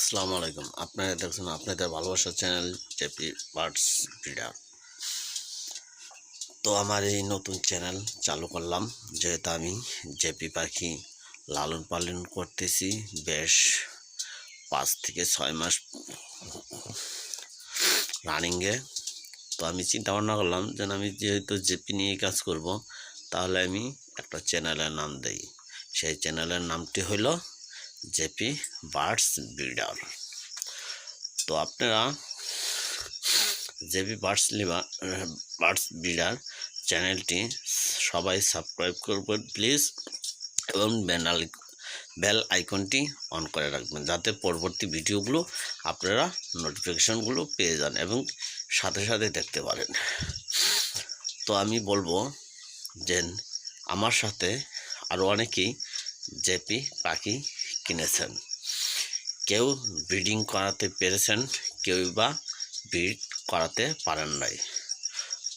আসসালামু আলাইকুম। আপনারা দেখছেন আপনাদের ভালোবাসার চ্যানেল জেপি বার্ডস ব্রিডার। তো আমার এই নতুন চ্যানেল চালু করলাম, যেহেতু আমি জেপি পাখি লালন পালন করতেছি বেশ 5 থেকে 6 মাস রানিংয়ে। তো আমি চিন্তা ভাবনা করলাম যে আমি যেহেতু জেপি নিয়ে কাজ করব, তাহলে আমি একটা চ্যানেলের নাম দেই। সেই চ্যানেলের নামটি হইল জেপি বার্ডস ব্রিডার। তো আপনারা জেপি বার্ডস ব্রিডার চ্যানেলটি সবাই সাবস্ক্রাইব করবেন প্লিজ, এবং বেল আইকনটি অন করে রাখবেন, যাতে পরবর্তী ভিডিওগুলো আপনারা নোটিফিকেশনগুলো পেয়ে যান এবং সাথে সাথে দেখতে পারেন। তো আমি বলবো যে আমার সাথে আরও অনেকেই জেপি পাখি কিনেছেন, কেউ ব্রিডিং করাতে পেরেছেন, কেউ বা ব্রিড করাতে পারেন নাই।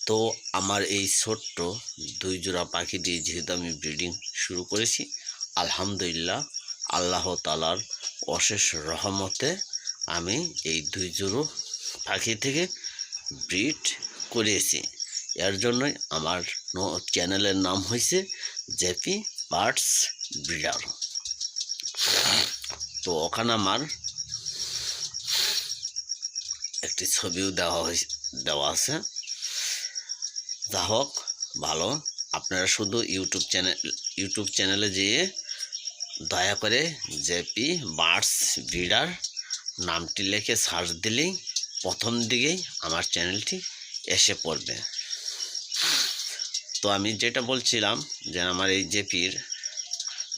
তো আমার এই ছোট্ট 2 জোড়া পাখি দিয়ে যেহেতু আমি ব্রিডিং শুরু করেছি, আলহামদুলিল্লাহ আল্লাহ তাআলার অশেষ রহমতে আমি এই 2 জোড়া পাখি থেকে ব্রিড করেছি। এর জন্যই আমার চ্যানেলের নাম হয়েছে জেপি বার্ডস ব্রিডার। তো ওখানে আমার একটি ছবিও দেওয়া আছে। যা হোক ভালো, আপনারা শুধু ইউটিউব চ্যানেলে যেয়ে দয়া করে জেপি বার্ডস ব্রিডার নামটি লিখে সার্চ দিলেই প্রথম দিকেই আমার চ্যানেলটি এসে পড়বে। তো আমি যেটা বলছিলাম যে আমার এই জেপির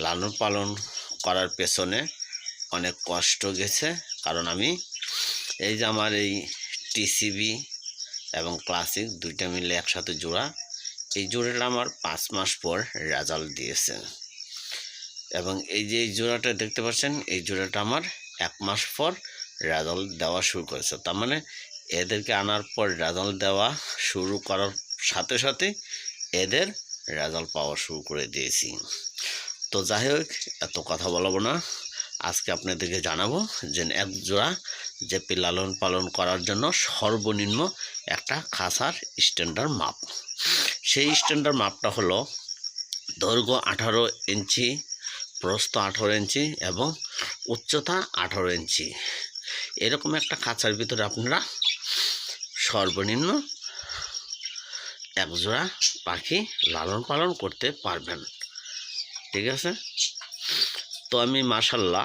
লালন পালন করার পেছনে অনেক কষ্ট গেছে, কারণ আমি এই যে আমার এই টিসিবি এবং ক্লাসিক দুইটা মিলে একসাথে জোড়া, এই জোড়াটা আমার 5 মাস পর রেজাল্ট দিয়েছে। এবং এই যে এই জোড়াটা দেখতে পাচ্ছেন, এই জোড়াটা আমার 1 মাস পর রেজাল্ট দেওয়া শুরু করেছে। তার মানে এদেরকে আনার পর রেজাল্ট দেওয়া শুরু করার সাথে সাথে এদের রেজাল্ট পাওয়া শুরু করে দিয়েছি। তো যাই হোক, এত কথা বলবো না, আজকে আপনাদেরকে জানাবো যে এক জোড়া জেপি লালন পালন করার জন্য সর্বনিম্ন একটা খাঁচার স্ট্যান্ডার্ড মাপ। সেই স্ট্যান্ডার্ড মাপটা হলো দৈর্ঘ্য 18 ইঞ্চি, প্রস্থ 18 ইঞ্চি এবং উচ্চতা 18 ইঞ্চি। এরকম একটা খাঁচার ভিতরে আপনারা সর্বনিম্ন এক জোড়া পাখি লালন পালন করতে পারবেন। ঠিক আছে? তো আমি মাশাআল্লাহ